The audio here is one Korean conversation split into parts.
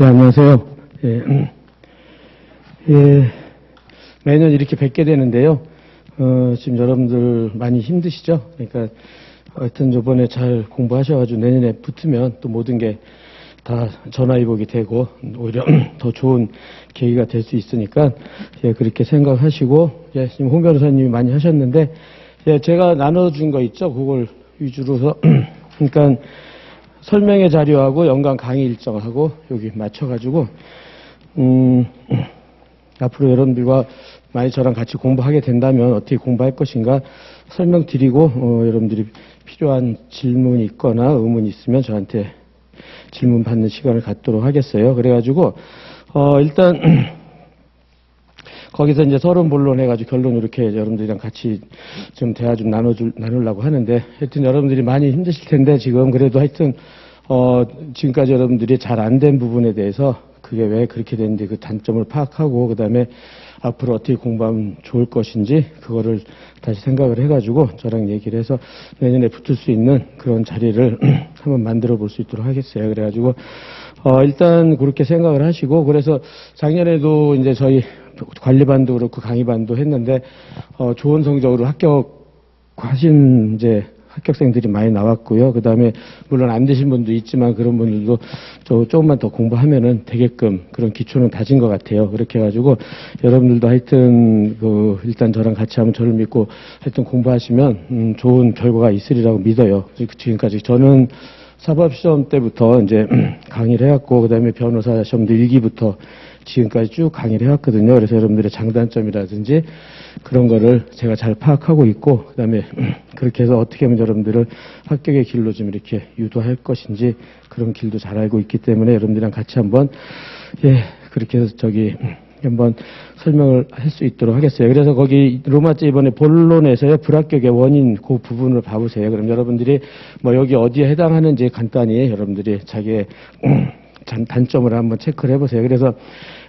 예, 안녕하세요. 예, 매년 이렇게 뵙게 되는데요. 지금 여러분들 많이 힘드시죠? 그러니까, 하여튼 이번에 잘 공부하셔가지고 내년에 붙으면 또 모든 게 다 전화위복이 되고, 오히려 더 좋은 계기가 될 수 있으니까, 예, 그렇게 생각하시고, 예, 지금 홍 변호사님이 많이 하셨는데, 예, 제가 나눠준 거 있죠? 그걸 위주로서, 그러니까, 설명회 자료하고 연간 강의 일정하고 여기 맞춰가지고 앞으로 여러분들과 많이 저랑 같이 공부하게 된다면 어떻게 공부할 것인가 설명드리고 여러분들이 필요한 질문이 있거나 의문이 있으면 저한테 질문 받는 시간을 갖도록 하겠어요. 그래가지고 일단 거기서 이제 서론 본론 해가지고 결론 이렇게 여러분들이랑 같이 좀 대화 좀 나누려고 하는데 하여튼 여러분들이 많이 힘드실 텐데 지금 그래도 하여튼 지금까지 여러분들이 잘 안 된 부분에 대해서 그게 왜 그렇게 됐는지 그 단점을 파악하고 그다음에 앞으로 어떻게 공부하면 좋을 것인지 그거를 다시 생각을 해가지고 저랑 얘기를 해서 내년에 붙을 수 있는 그런 자리를 한번 만들어 볼 수 있도록 하겠어요. 그래가지고 일단 그렇게 생각을 하시고 그래서 작년에도 이제 저희 관리반도 그렇고 강의반도 했는데 좋은 성적으로 합격하신 이제 합격생들이 많이 나왔고요. 그 다음에 물론 안 되신 분도 있지만 그런 분들도 조금만 더 공부하면은 되게끔 그런 기초는 다진 것 같아요. 그렇게 해가지고 여러분들도 하여튼 일단 저랑 같이 하면 저를 믿고 하여튼 공부하시면 좋은 결과가 있으리라고 믿어요. 지금까지 저는 사법시험 때부터 이제 강의를 해왔고 그 다음에 변호사 시험도 1기부터 지금까지 쭉 강의를 해왔거든요. 그래서 여러분들의 장단점이라든지 그런 거를 제가 잘 파악하고 있고 그다음에 그렇게 해서 어떻게 하면 여러분들을 합격의 길로 좀 이렇게 유도할 것인지 그런 길도 잘 알고 있기 때문에 여러분들이랑 같이 한번 그렇게 해서 한번 설명을 할 수 있도록 하겠어요. 그래서 거기 로마제 이번에 본론에서요 불합격의 원인 그 부분을 봐보세요. 그럼 여러분들이 뭐 여기 어디에 해당하는지 간단히 여러분들이 자기의 단점을 한번 체크를 해보세요. 그래서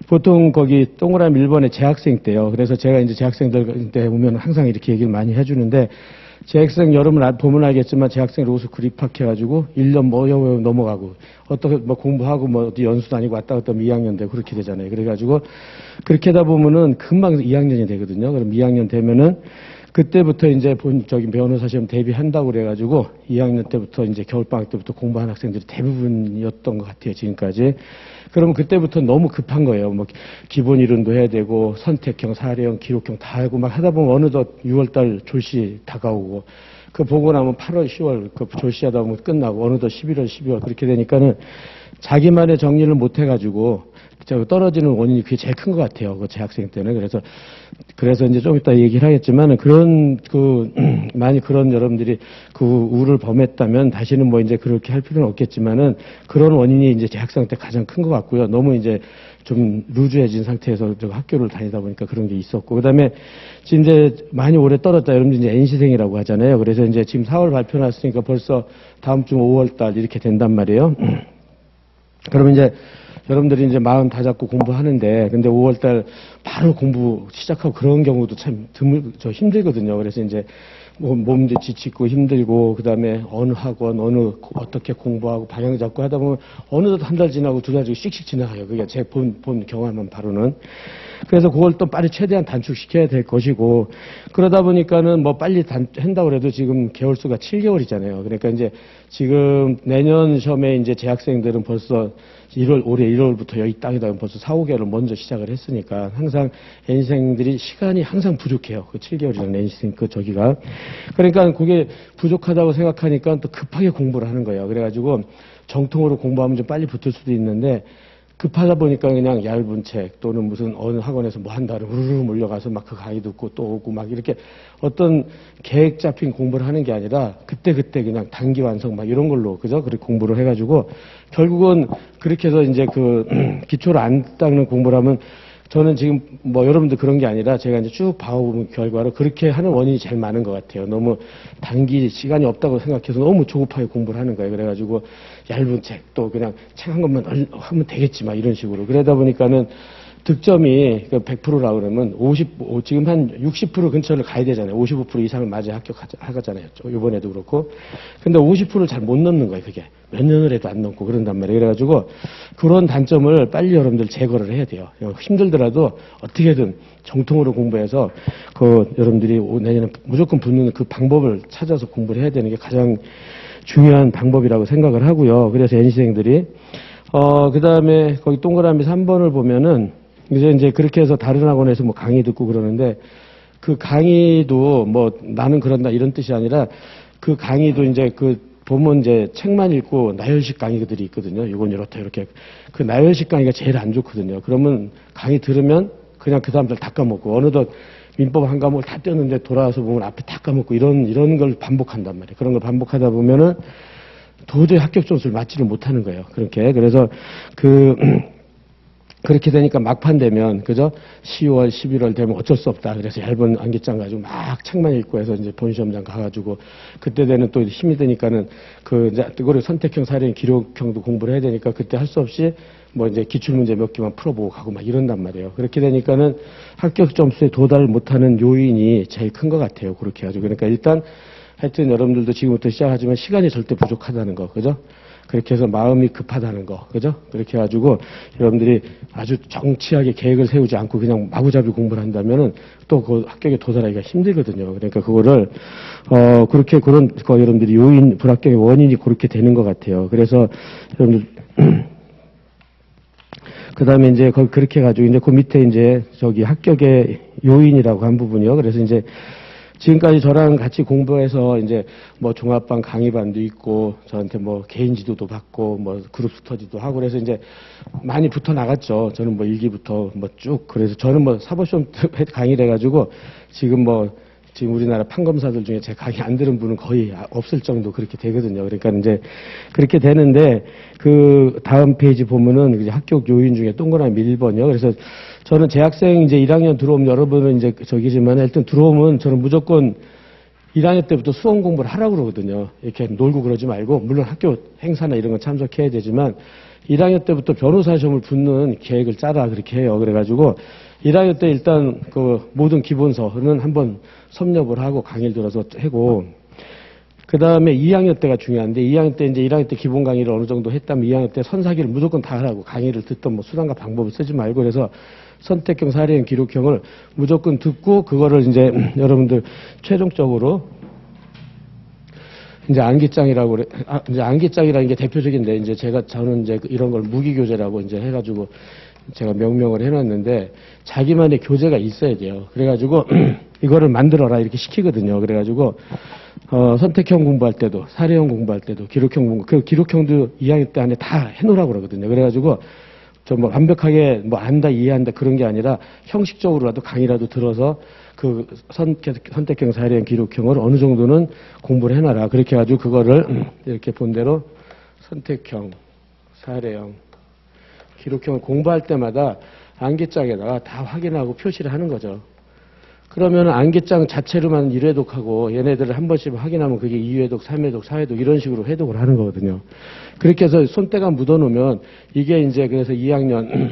보통 거기 동그라미 1번에 재학생 때요. 그래서 제가 이제 재학생들 때 오면 항상 이렇게 얘기를 많이 해주는데 재학생 여러분 보면 알겠지만 재학생 로스쿨 입학해가지고 1년 뭐 넘어가고 어떻게 뭐 공부하고 뭐 어디 연수 다니고 왔다 갔다 하면 2학년 되고 그렇게 되잖아요. 그래가지고 그렇게 하다 보면은 금방 2학년이 되거든요. 그럼 2학년 되면은 그때부터 이제 변호사 시험 대비한다고 그래가지고 2학년 때부터 이제 겨울방학 때부터 공부한 학생들이 대부분이었던 것 같아요, 지금까지. 그러면 그때부터 너무 급한 거예요. 뭐 기본 이론도 해야 되고 선택형, 사례형, 기록형 다 하고 막 하다 보면 어느덧 6월달 졸시 다가오고 그 보고 나면 8월, 10월 그 졸시하다 보면 끝나고 어느덧 11월, 12월 그렇게 되니까는 자기만의 정리를 못 해가지고 떨어지는 원인이 그게 제일 큰 것 같아요. 그 재학생 때는. 그래서 이제 좀 이따 얘기를 하겠지만 많이 그런 여러분들이 그 우를 범했다면 다시는 뭐 이제 그렇게 할 필요는 없겠지만은 그런 원인이 이제 재학생 때 가장 큰 것 같고요. 너무 이제 좀 루즈해진 상태에서 학교를 다니다 보니까 그런 게 있었고. 그 다음에 이제 많이 오래 떨었다. 여러분들 이제 NC생이라고 하잖아요. 그래서 이제 지금 4월 발표 났으니까 벌써 다음 주 5월 달 이렇게 된단 말이에요. 그러면 이제 여러분들이 이제 마음 다 잡고 공부하는데, 근데 5월달 바로 공부 시작하고 그런 경우도 참 힘들거든요. 그래서 이제 몸도 지치고 힘들고, 그 다음에 어느 학원, 어떻게 공부하고 방향 잡고 하다 보면 어느덧 한 달 지나고 두 달 지나고 씩씩 지나가요. 그게 제 본 경험은 바로는. 그래서 그걸 또 빨리 최대한 단축시켜야 될 것이고, 그러다 보니까는 뭐 빨리 한다고 해도 지금 개월수가 7개월이잖아요. 그러니까 이제 지금 내년 시험에 이제 재학생들은 벌써 올해 1월부터 여기 땅에다 벌써 4, 5개월을 먼저 시작을 했으니까 항상 N생들이 시간이 항상 부족해요. 그 7개월이라는 N생 저기가. 그러니까 그게 부족하다고 생각하니까 또 급하게 공부를 하는 거예요. 그래가지고 정통으로 공부하면 좀 빨리 붙을 수도 있는데 급하다 보니까 그냥 얇은 책 또는 무슨 어느 학원에서 뭐 한다고 우르르 몰려가서 막 그 강의 듣고 또 오고 막 이렇게 어떤 계획 잡힌 공부를 하는 게 아니라 그때그때 그냥 단기 완성 막 이런 걸로 그죠? 그렇게 공부를 해가지고 결국은 그렇게 해서 이제 기초를 안 닦는 공부를 하면 저는 지금 뭐 여러분들 그런 게 아니라 제가 이제 쭉 봐온 결과로 그렇게 하는 원인이 제일 많은 것 같아요. 너무 단기 시간이 없다고 생각해서 너무 조급하게 공부를 하는 거예요. 그래가지고 얇은 책 또 그냥 책 한 권만 하면 되겠지 막 이런 식으로. 그러다 보니까는 득점이 100%라고 그러면 지금 한 60% 근처를 가야 되잖아요. 55% 이상을 맞아야 합격하잖아요. 이번에도 그렇고. 근데 50%를 잘 못 넘는 거예요, 그게. 몇 년을 해도 안 넘고 그런단 말이에요. 그래가지고 그런 단점을 빨리 여러분들 제거를 해야 돼요. 힘들더라도 어떻게든 정통으로 공부해서 여러분들이 내년에 무조건 붙는 그 방법을 찾아서 공부를 해야 되는 게 가장 중요한 방법이라고 생각을 하고요. 그래서 NC생들이 그 다음에 거기 동그라미 3번을 보면은 이제 그렇게 해서 다른 학원에서 뭐 강의 듣고 그러는데 그 강의도 뭐 나는 그런다 이런 뜻이 아니라 그 강의도 이제 보면 이제 책만 읽고 나열식 강의들이 있거든요. 이건 이렇게 그 나열식 강의가 제일 안 좋거든요. 그러면 강의 들으면 그냥 그 다음날 다 까먹고 어느덧 민법 한 과목을 다 떼었는데 돌아와서 보면 앞에 다 까먹고 이런 걸 반복한단 말이에요. 그런 걸 반복하다 보면은 도저히 합격 점수를 맞지를 못하는 거예요. 그렇게. 그래서 그렇게 되니까 막판 되면, 그죠? 10월, 11월 되면 어쩔 수 없다. 그래서 얇은 안기장 가지고 막 책만 읽고 해서 이제 본시험장 가가지고, 그때 되는 또 힘이 드니까는 그거를 선택형, 사례형, 기록형도 공부를 해야 되니까 그때 할 수 없이 뭐 이제 기출문제 몇 개만 풀어보고 가고 막 이런단 말이에요. 그렇게 되니까는 합격 점수에 도달을 못하는 요인이 제일 큰 것 같아요. 그렇게 해가지고. 그러니까 일단 하여튼 여러분들도 지금부터 시작하지만 시간이 절대 부족하다는 거. 그죠? 그렇게 해서 마음이 급하다는 거. 그죠? 그렇게 해가지고 여러분들이 아주 정치하게 계획을 세우지 않고 그냥 마구잡이 공부를 한다면은 또 그 합격에 도달하기가 힘들거든요. 그러니까 그거를, 그렇게 여러분들이 불합격의 원인이 그렇게 되는 것 같아요. 그래서 여러분들, 그 다음에 이제 그렇게 해가지고 이제 그 밑에 이제 합격의 요인이라고 한 부분이요. 그래서 이제 지금까지 저랑 같이 공부해서 이제 뭐 종합반 강의반도 있고 저한테 뭐 개인 지도도 받고 뭐 그룹 스터디도 하고 그래서 이제 많이 붙어 나갔죠. 저는 뭐 일기부터 뭐 쭉 그래서 저는 뭐 사법시험 강의를 해가지고 지금 우리나라 판검사들 중에 제 강의 안 들은 분은 거의 없을 정도 그렇게 되거든요. 그러니까 이제 그렇게 되는데 그 다음 페이지 보면은 이제 합격 요인 중에 동그라미 1번이요. 그래서 저는 재학생 이제 1학년 들어오면 여러분은 이제 저기지만 일단 들어오면 저는 무조건 1학년 때부터 수험 공부를 하라고 그러거든요. 이렇게 놀고 그러지 말고 물론 학교 행사나 이런 건 참석해야 되지만 1학년 때부터 변호사 시험을 붙는 계획을 짜라 그렇게 해요. 그래가지고 1학년 때 일단 그 모든 기본서는 한번 섭렵을 하고 강의를 들어서 하고 그 다음에 2학년 때가 중요한데 2학년 때 이제 1학년 때 기본 강의를 어느 정도 했다면 2학년 때 선사기를 무조건 다 하라고 강의를 듣던 뭐 수단과 방법을 쓰지 말고 그래서 선택형, 사례형, 기록형을 무조건 듣고 그거를 이제 여러분들 최종적으로 이제 암기장이라고 그래. 이제 암기장이라는 게 대표적인데 이제 저는 이제 이런 걸 무기교재라고 이제 해가지고 제가 명명을 해놨는데 자기만의 교재가 있어야 돼요. 그래가지고 이거를 만들어라 이렇게 시키거든요. 그래가지고 선택형 공부할 때도 사례형 공부할 때도 기록형 공부 그 기록형도 2학년 때 안에 다 해놓으라고 그러거든요. 그래가지고 뭐 완벽하게 뭐 안다 이해한다 그런 게 아니라 형식적으로라도 강의라도 들어서 그 선택형 사례형 기록형을 어느 정도는 공부를 해놔라. 그렇게 해가지고 그거를 이렇게 본 대로 선택형 사례형 기록형을 공부할 때마다 암기장에다가 다 확인하고 표시를 하는 거죠. 그러면 암기장 자체로만 1회독하고 얘네들을 한 번씩 확인하면 그게 2회독, 3회독, 4회독 이런 식으로 회독을 하는 거거든요. 그렇게 해서 손때가 묻어놓으면 이게 이제 그래서 2학년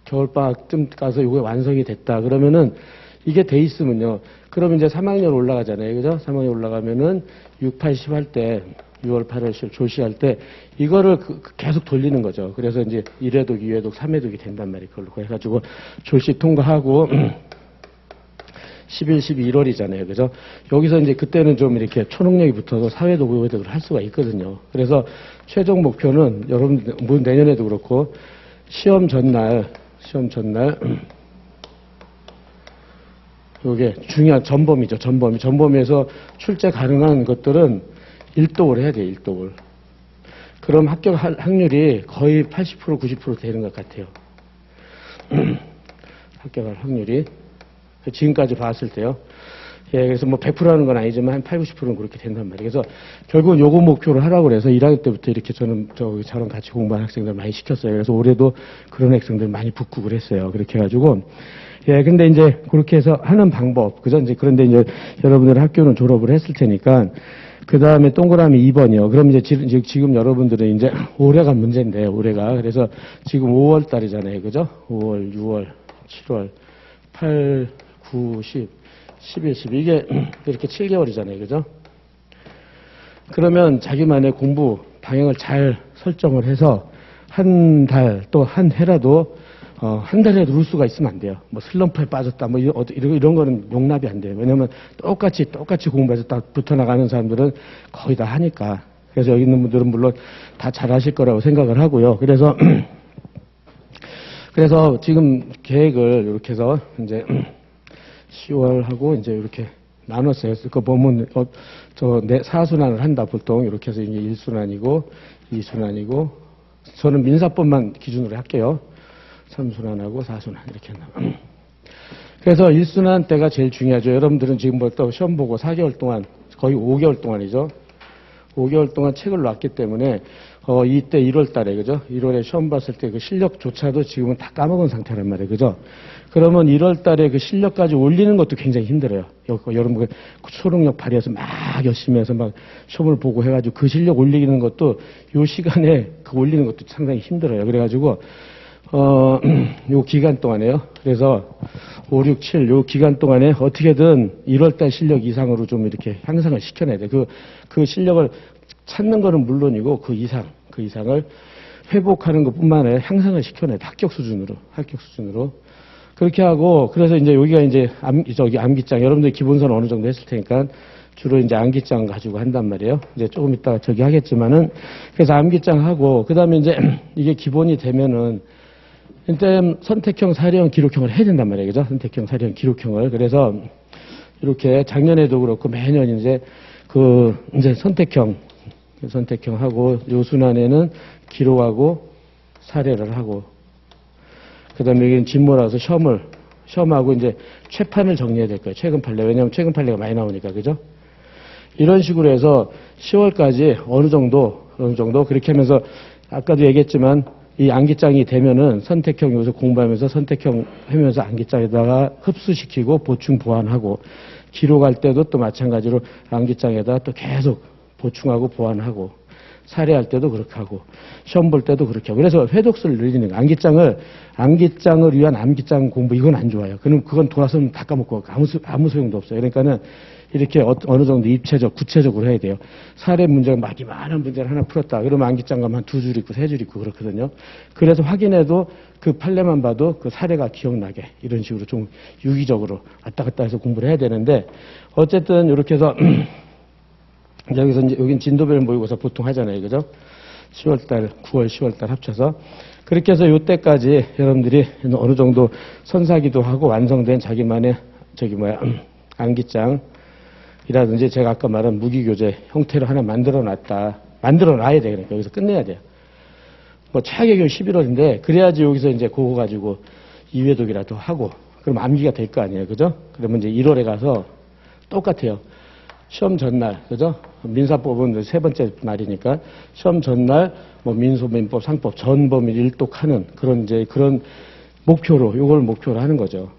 겨울방학쯤 가서 이게 완성이 됐다. 그러면은 이게 돼 있으면요. 그러면 이제 3학년 올라가잖아요. 그죠? 3학년 올라가면은 6, 8, 10 할 때 6월, 8월 조시할 때 이거를 계속 돌리는 거죠. 그래서 이제 1회독, 2회독, 3회독이 된단 말이에요. 그걸로 해가지고 조시 통과하고 11, 12, 1월이잖아요. 그죠? 여기서 이제 그때는 좀 이렇게 초능력이 붙어서 4회독, 5회독을 할 수가 있거든요. 그래서 최종 목표는 여러분 내년에도 그렇고 시험 전날 이게 중요한 전범이죠. 전범에서 출제 가능한 것들은 1독을 해야 돼요. 1독을. 그럼 합격 확률이 거의 80% 90% 되는 것 같아요. 합격할 확률이 지금까지 봤을 때요. 예, 그래서 뭐 100%라는 건 아니지만 한 80, 90%는 그렇게 된단 말이에요. 그래서 결국은 요거 목표를 하라고 그래서 1학년 때부터 이렇게 저랑 같이 공부한 학생들 많이 시켰어요. 그래서 올해도 그런 학생들 많이 붙고 그랬어요. 그렇게 해가지고 예, 근데 이제 그렇게 해서 하는 방법, 그죠? 이제 그런데 이제 여러분들 학교는 졸업을 했을 테니까, 그 다음에 동그라미 2번이요. 그럼 이제 지금 여러분들은 이제 올해가 문제인데, 올해가. 그래서 지금 5월 달이잖아요. 그죠? 5월, 6월, 7월, 8, 9, 10, 11, 12. 이게 이렇게 7개월이잖아요. 그죠? 그러면 자기만의 공부 방향을 잘 설정을 해서 한 달 또 한 해라도 한 달이라도 울 수가 있으면 안 돼요. 뭐 슬럼프에 빠졌다, 뭐 이런 거는 용납이 안 돼요. 왜냐면 똑같이 공부해서 딱 붙어 나가는 사람들은 거의 다 하니까. 그래서 여기 있는 분들은 물론 다 잘하실 거라고 생각을 하고요. 그래서 지금 계획을 이렇게 해서 이제 10월 하고 이제 이렇게 나눴어요. 그 보면 사순환을 한다 보통 이렇게 해서 이게 1순환이고 2순환이고 저는 민사법만 기준으로 할게요. 3순환하고 4순환 이렇게 한다. 그래서 1순환 때가 제일 중요하죠. 여러분들은 지금부터 시험 보고 4개월 동안 거의 5개월 동안이죠. 5개월 동안 책을 놨기 때문에 이때 1월 달에 그죠? 1월에 시험 봤을 때 그 실력조차도 지금은 다 까먹은 상태란 말이에요. 그죠? 그러면 1월 달에 그 실력까지 올리는 것도 굉장히 힘들어요. 여러분 초능력 발휘해서 막 열심히 해서 막 시험을 보고 해가지고 그 실력 올리는 것도 요 시간에 그 올리는 것도 상당히 힘들어요. 그래가지고 요 기간 동안에요. 그래서 5, 6, 7, 요 기간 동안에 어떻게든 1월달 실력 이상으로 좀 이렇게 향상을 시켜내야 돼. 그 실력을 찾는 거는 물론이고 그 이상을 회복하는 것 뿐만 아니라 향상을 시켜내야 돼. 합격 수준으로. 그렇게 하고, 그래서 이제 여기가 이제 암기장, 여러분들 기본서는 어느 정도 했을 테니까 주로 이제 암기장 가지고 한단 말이에요. 이제 조금 이따 하겠지만은, 그래서 암기장 하고, 그 다음에 이제 이게 기본이 되면은, 일단 선택형, 사례형, 기록형을 해야 된단 말이에요. 그죠? 선택형, 사례형, 기록형을. 그래서 이렇게 작년에도 그렇고 매년 이제 이제 선택형 하고, 요 순환에는 기록하고, 사례를 하고, 그 다음에 여기는 진모라서 시험하고 이제 최판을 정리해야 될 거예요. 최근 판례. 왜냐하면 최근 판례가 많이 나오니까. 그죠? 이런 식으로 해서 10월까지 어느 정도 그렇게 하면서 아까도 얘기했지만 이 암기장이 되면은 선택형 요소 공부하면서 선택형 하면서 암기장에다가 흡수시키고 보충 보완하고 기록할 때도 또 마찬가지로 암기장에다가 또 계속 보충하고 보완하고 사례할 때도 그렇게 하고 시험 볼 때도 그렇게 하고 그래서 회독수를 늘리는 거예요. 암기장을 위한 암기장 공부 이건 안 좋아요. 그건 돌아서면 다 까먹고 아무 소용도 없어요. 그러니까는 이렇게 어느 정도 구체적으로 해야 돼요. 사례 문제가 막 이만한 문제를 하나 풀었다. 그러면 암기장 가면 한 2줄 있고 3줄 있고 그렇거든요. 그래서 확인해도 그 판례만 봐도 그 사례가 기억나게 이런 식으로 좀 유기적으로 왔다 갔다 해서 공부를 해야 되는데 어쨌든 이렇게 해서 여기서 이제 여긴 진도별 모의고사 보통 하잖아요. 그죠? 10월달, 9월, 10월달 합쳐서. 그렇게 해서 요때까지 여러분들이 어느 정도 선사기도 하고 완성된 자기만의 암기장이라든지 제가 아까 말한 무기교재 형태로 하나 만들어 놔야 돼. 그러니까 여기서 끝내야 돼요. 뭐 최악의 경우 11월인데 그래야지 여기서 이제 그거 가지고 2회독이라도 하고 그럼 암기가 될 거 아니에요. 그죠? 그러면 이제 1월에 가서 똑같아요. 시험 전날, 그죠? 민사법은 세 번째 날이니까 시험 전날 뭐 민소민법, 상법 전 범위 일독하는 그런 목표로 요걸 목표로 하는 거죠.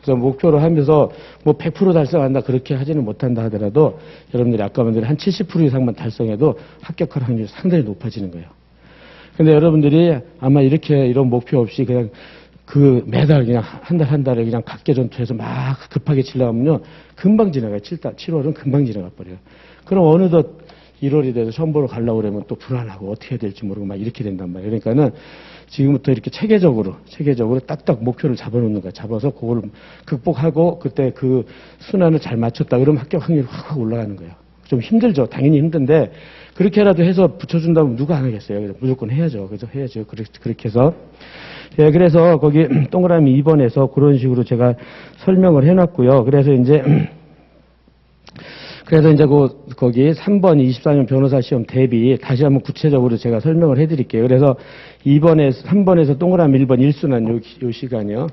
그래서 목표로 하면서 뭐 100% 달성한다 그렇게 하지는 못한다 하더라도 여러분들이 아까 말한 한 70% 이상만 달성해도 합격할 확률이 상당히 높아지는 거예요. 근데 여러분들이 아마 이런 목표 없이 그냥 매달 그냥 한 달에 그냥 각계전투해서 막 급하게 치려면요. 금방 지나가요. 7월은 금방 지나가 버려요. 그럼 어느덧 1월이 돼서 시험 보러 가려고 그러면 또 불안하고 어떻게 해야 될지 모르고 막 이렇게 된단 말이에요. 그러니까는 지금부터 이렇게 체계적으로 딱딱 목표를 잡아놓는 거야. 잡아서 그걸 극복하고 그때 그 순환을 잘 맞췄다. 그러면 합격 확률이 확 올라가는 거예요. 좀 힘들죠. 당연히 힘든데 그렇게라도 해서 붙여준다면 누가 안 하겠어요. 그래서 무조건 해야죠. 그래서 해야죠. 그렇게 해서. 예, 그래서 거기 동그라미 2번에서 그런 식으로 제가 설명을 해놨고요. 그래서 이제 거기 3번 24년 변호사 시험 대비 다시 한번 구체적으로 제가 설명을 해드릴게요. 그래서 3번에서 동그라미 1번 1순환 요 시간이요.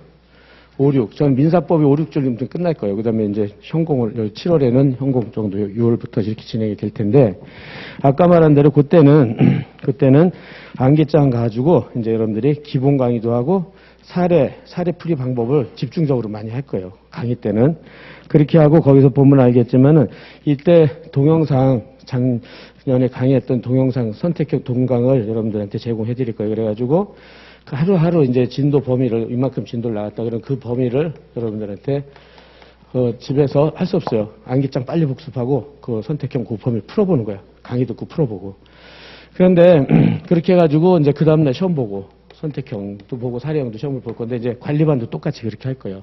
5, 6. 전 민사법이 5, 6절이면 끝날 거예요. 그 다음에 이제 현공을, 7월에는 현공 정도, 6월부터 이렇게 진행이 될 텐데, 아까 말한 대로 그때는 암기장 가지고 이제 여러분들이 기본 강의도 하고 사례 풀이 방법을 집중적으로 많이 할 거예요. 강의 때는. 그렇게 하고 거기서 보면 알겠지만은 이때 동영상 작년에 강의했던 동영상 선택형 동강을 여러분들한테 제공해 드릴 거예요. 그래가지고 하루하루 이제 진도 범위를 이만큼 진도를 나갔다 그러면 그 범위를 여러분들한테 집에서 할 수 없어요. 암기장 빨리 복습하고 그 선택형 그 범위 풀어보는 거야. 강의 듣고 풀어보고. 그런데 그렇게 해가지고 이제 그 다음날 시험 보고 선택형도 보고 사례형도 시험을 볼 건데 이제 관리반도 똑같이 그렇게 할 거예요.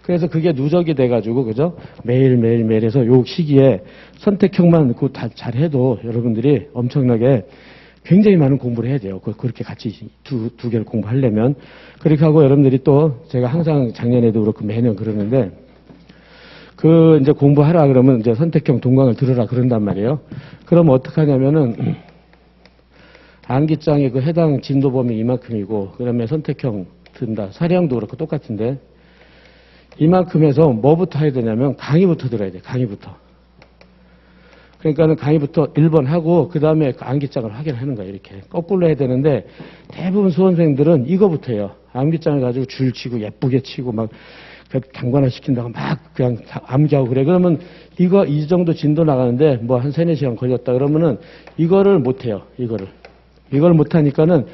그래서 그게 누적이 돼가지고 그죠? 매일 해서 요 시기에 선택형만 그 잘 해도 여러분들이 엄청나게 굉장히 많은 공부를 해야 돼요. 그렇게 같이 두 개를 공부하려면. 그렇게 하고 여러분들이 또 제가 항상 작년에도 그렇고 매년 그러는데 그 이제 공부하라 그러면 이제 선택형 동강을 들으라 그런단 말이에요. 그럼 어떻게 하냐면은 암기장의 그 해당 진도 범위 이만큼이고 그다음에 선택형 든다. 사례형도 그렇고 똑같은데 이만큼 해서 뭐부터 해야 되냐면 강의부터 들어야 돼. 강의부터. 그러니까는 강의부터 1번 하고 그 다음에 암기장을 확인하는 거예요. 이렇게 거꾸로 해야 되는데 대부분 수험생들은 이거부터 해요. 암기장을 가지고 줄 치고 예쁘게 치고 막 단관화 시킨다고 막 그냥 암기하고 그래. 그러면 이 정도 진도 나가는데 뭐 한 3-4시간 걸렸다 그러면은 이거를 못 해요. 이걸 못 하니까는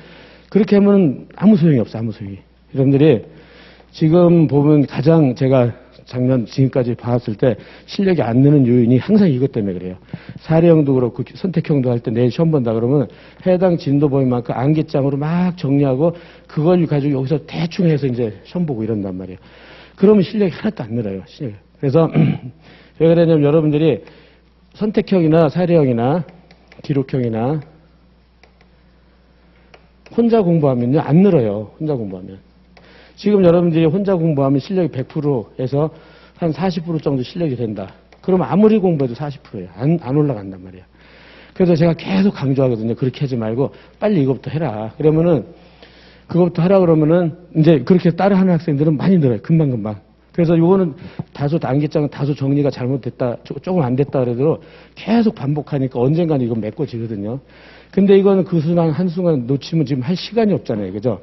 그렇게 하면 아무 소용이 없어. 아무 소용이. 여러분들이 지금 보면 가장 제가 작년 지금까지 봤을 때 실력이 안 느는 요인이 항상 이것 때문에 그래요. 사례형도 그렇고 선택형도 할 때 내일 시험 본다 그러면 해당 진도 범위만큼 암기장으로 막 정리하고 그걸 가지고 여기서 대충 해서 이제 시험 보고 이런단 말이에요. 그러면 실력이 하나도 안 늘어요. 실력이. 그래서 왜 그러냐면 여러분들이 선택형이나 사례형이나 기록형이나 혼자 공부하면요 안 늘어요. 혼자 공부하면. 지금 여러분들이 혼자 공부하면 실력이 100%에서 한 40% 정도 실력이 된다. 그러면 아무리 공부해도 40%예요. 안 올라간단 말이에요. 그래서 제가 계속 강조하거든요. 그렇게 하지 말고 빨리 이거부터 해라. 그러면은 그거부터 하라 그러면은 이제 그렇게 따라하는 학생들은 많이 늘어요. 금방금방. 그래서 요거는 다소 암기장은 다소 정리가 잘못됐다. 조금 안 됐다 그래도 계속 반복하니까 언젠가는 이건 메꿔지거든요. 근데 이거는 그 순간 한순간 놓치면 지금 할 시간이 없잖아요. 그죠?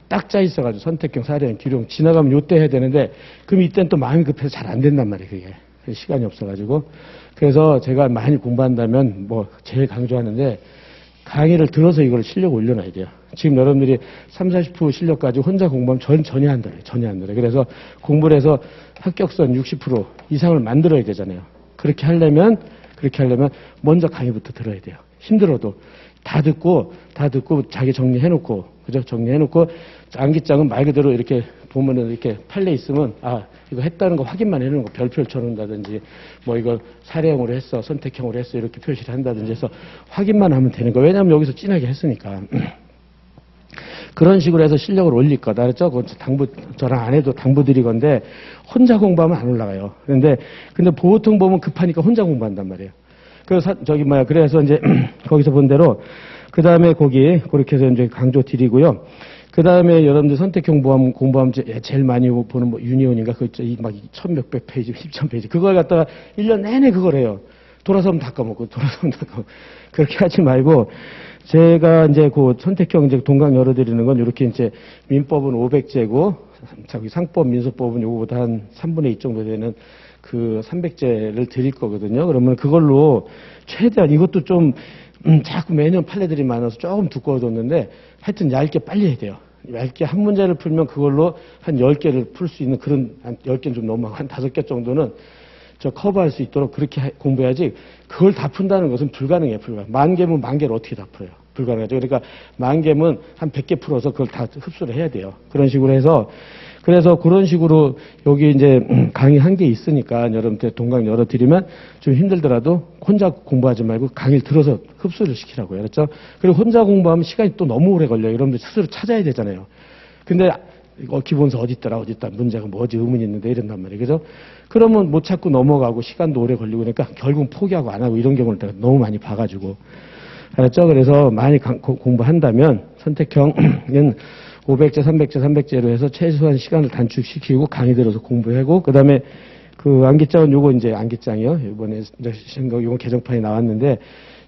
딱 짜 있어가지고 선택형, 사례형, 기록 지나가면 요때 해야 되는데 그럼 이때는 또 마음이 급해서 잘 안 된단 말이에요. 그게. 시간이 없어가지고. 그래서 제가 많이 공부한다면 뭐 제일 강조하는데 강의를 들어서 이걸 실력 올려놔야 돼요. 지금 여러분들이 30-40% 실력 가지고 혼자 공부하면 전혀 안 들어요. 전혀 안 들어요. 그래서 공부를 해서 합격선 60% 이상을 만들어야 되잖아요. 그렇게 하려면 먼저 강의부터 들어야 돼요. 힘들어도 다 듣고 자기 정리해놓고 그죠? 정리해놓고 암기장은 말 그대로 이렇게 보면은 이렇게 판례 있으면 이거 했다는 거 확인만 해놓은 거 별표를 쳐놓는다든지 뭐 이거 사례형으로 했어 선택형으로 했어 이렇게 표시를 한다든지 해서 확인만 하면 되는 거예요. 왜냐하면 여기서 진하게 했으니까. 그런 식으로 해서 실력을 올릴 거다. 그랬죠? 저랑 안 해도 당부드리건데 혼자 공부하면 안 올라가요. 근데 보통 보면 급하니까 혼자 공부한단 말이에요. 그래서 그래서 이제 거기서 본 대로 그 다음에 그렇게 해서 이제 강조 드리고요. 그 다음에 여러분들 선택형 공부하면 제일 많이 보는 뭐 유니온인가 막 1100 페이지, 1000 페이지 그걸 갖다가 1년 내내 그걸 해요. 돌아서면 다 까먹고. 그렇게 하지 말고 제가 이제 그 선택형 이제 동강 열어드리는 건 이렇게 이제 민법은 500제고 상법 민소법은 요거보다 한 3분의 2 정도 되는 그 300제를 드릴 거거든요. 그러면 그걸로 최대한 이것도 좀 자꾸 매년 판례들이 많아서 조금 두꺼워졌는데 하여튼 얇게 빨리 해야 돼요. 얇게 한 문제를 풀면 그걸로 한 10개를 풀 수 있는 그런 한 10개는 좀 넘어가고 한 5개 정도는 커버할 수 있도록 그렇게 공부해야지 그걸 다 푼다는 것은 불가능해요. 10,000개면 10,000개를 어떻게 다 풀어요. 불가능하죠. 그러니까 10,000개면 한 100개 풀어서 그걸 다 흡수를 해야 돼요. 그런 식으로 해서 그래서 그런 식으로 여기 이제 강의 한 개 있으니까 여러분들 동강 열어드리면 좀 힘들더라도 혼자 공부하지 말고 강의를 들어서 흡수를 시키라고요. 그렇죠? 그리고 혼자 공부하면 시간이 또 너무 오래 걸려요. 여러분들 스스로 찾아야 되잖아요. 근데 기본서 어디 있더라 문제가 뭐지 의문이 있는데 이런단 말이에요. 그죠? 그러면 못 찾고 넘어가고 시간도 오래 걸리고 그러니까 결국 포기하고 안 하고 이런 경우를 내가 너무 많이 봐가지고 알았죠? 그래서 많이 공부한다면 선택형은 500제, 300제, 300제로 해서 최소한 시간을 단축시키고 강의 들어서 공부하고, 그 다음에 그 암기장은 요거 이제 암기장이요. 이번에 요거 개정판이 나왔는데,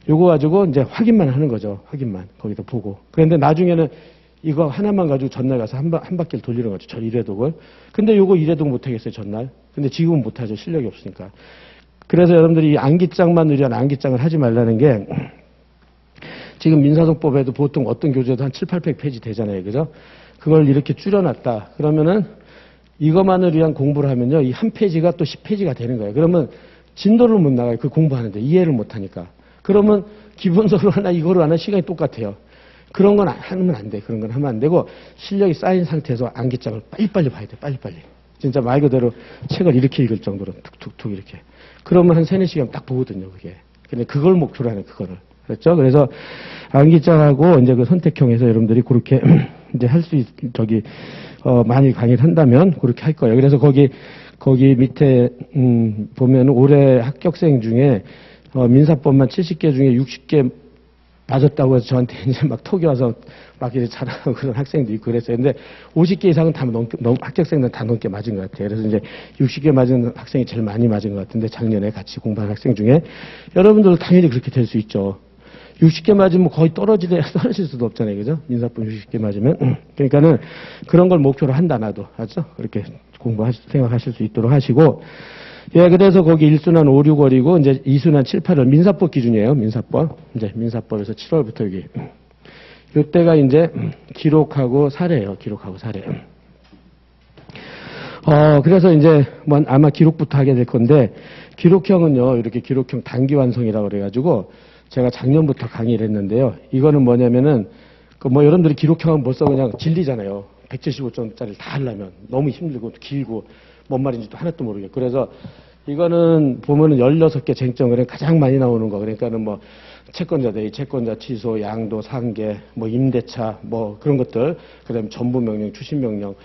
요거 가지고 이제 확인만 하는 거죠. 확인만. 거기다 보고. 그런데 나중에는 이거 하나만 가지고 전날 가서 한 바퀴를 돌리는 거죠. 저 일회독을. 근데 요거 일회독 못 하겠어요, 전날. 근데 지금은 못 하죠. 실력이 없으니까. 그래서 여러분들이 이 암기장만 의뢰한 암기장을 하지 말라는 게, 지금 민사소법에도 보통 어떤 교재도 한 7, 800페이지 되잖아요. 그죠? 그걸 이렇게 줄여놨다. 그러면은 이것만을 위한 공부를 하면요. 이 한 페이지가 또 10페이지가 되는 거예요. 그러면 진도를 못 나가요. 그 공부하는데. 이해를 못 하니까. 그러면 기본서로 하나 이거로 하나 시간이 똑같아요. 그런 건 하면 안 돼. 그런 건 하면 안 되고 실력이 쌓인 상태에서 암기장을 빨리빨리 봐야 돼. 빨리빨리. 진짜 말 그대로 책을 이렇게 읽을 정도로 툭툭툭 이렇게. 그러면 한 3, 4시간 딱 보거든요. 그게. 근데 그걸 목표로 하는 그거를. 그렇죠? 그래서 암기장하고 이제 그 선택형에서 여러분들이 그렇게 이제 할 수 많이 강의를 한다면 그렇게 할 거예요. 그래서 거기 밑에 보면 올해 합격생 중에 민사법만 70개 중에 60개 맞았다고 해서 저한테 이제 막 톡이 와서 막 이제 자랑하고 그런 학생도 있고 그랬어요. 근데 50개 이상은 다 합격생들은 다 넘게 맞은 것 같아요. 그래서 이제 60개 맞은 학생이 제일 많이 맞은 것 같은데 작년에 같이 공부한 학생 중에 여러분들도 당연히 그렇게 될 수 있죠. 60개 맞으면 거의 떨어질 수도 없잖아요. 그죠? 민사법 60개 맞으면. 그러니까는 그런 걸 목표로 한다, 나도. 알죠? 그렇게 생각하실 수 있도록 하시고. 예, 그래서 거기 1순환 5, 6월이고, 이제 2순환 7, 8월. 민사법 기준이에요. 민사법. 이제 민사법에서 7월부터 여기. 요때가 이제 기록하고 사례예요. 기록하고 사례. 그래서 이제 뭐 아마 기록부터 하게 될 건데, 기록형은요, 이렇게 기록형 단기 완성이라고 그래가지고, 제가 작년부터 강의를 했는데요. 이거는 뭐냐면은, 여러분들이 기록형은 벌써 그냥 질리잖아요. 175점짜리를 다 하려면. 너무 힘들고, 길고, 뭔 말인지 또 하나도 모르겠고. 그래서 이거는 보면은 16개 쟁점을 가장 많이 나오는 거. 그러니까는 뭐, 채권자 대위, 채권자 취소, 양도, 상계, 뭐, 임대차, 뭐, 그런 것들. 그 다음에 전부명령, 추신명령,